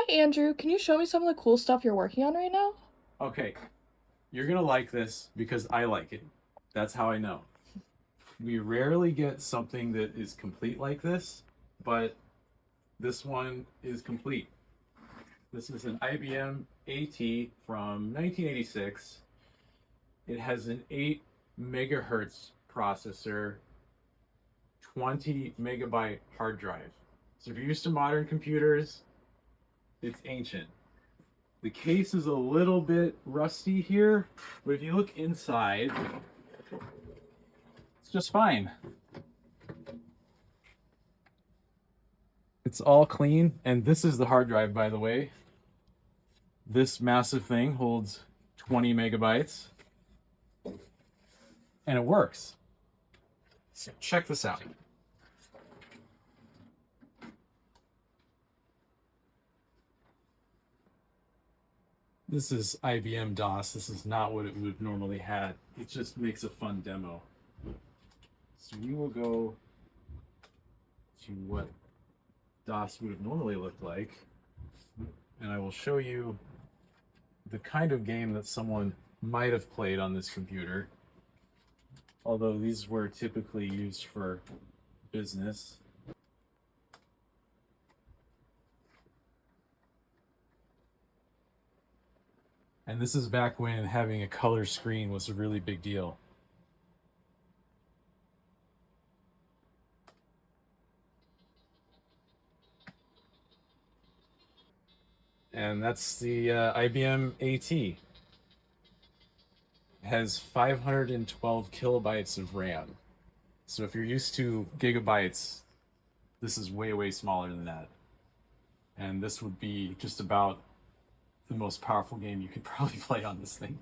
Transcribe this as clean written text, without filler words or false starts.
Hi, Andrew. Can you show me some of the cool stuff you're working on right now? Okay, you're gonna like this because I like it. That's how I know. We rarely get something that is complete like this, but this one is complete. This is an IBM AT from 1986. It has an 8 megahertz processor, 20 megabyte hard drive. So if you're used to modern computers, it's ancient. The case is a little bit rusty here, but if you look inside, it's just fine. It's all clean, and this is the hard drive, by the way. This massive thing holds 20 megabytes, and it works. So check this out. This is IBM DOS. This is not what it would have normally had. It just makes a fun demo. So we will go to what DOS would have normally looked like, and I will show you the kind of game that someone might have played on this computer, although these were typically used for business. And this is back when having a color screen was a really big deal. And that's the IBM AT. It has 512 kilobytes of RAM. So if you're used to gigabytes, this is way, way smaller than that. And this would be just about the most powerful game you could probably play on this thing.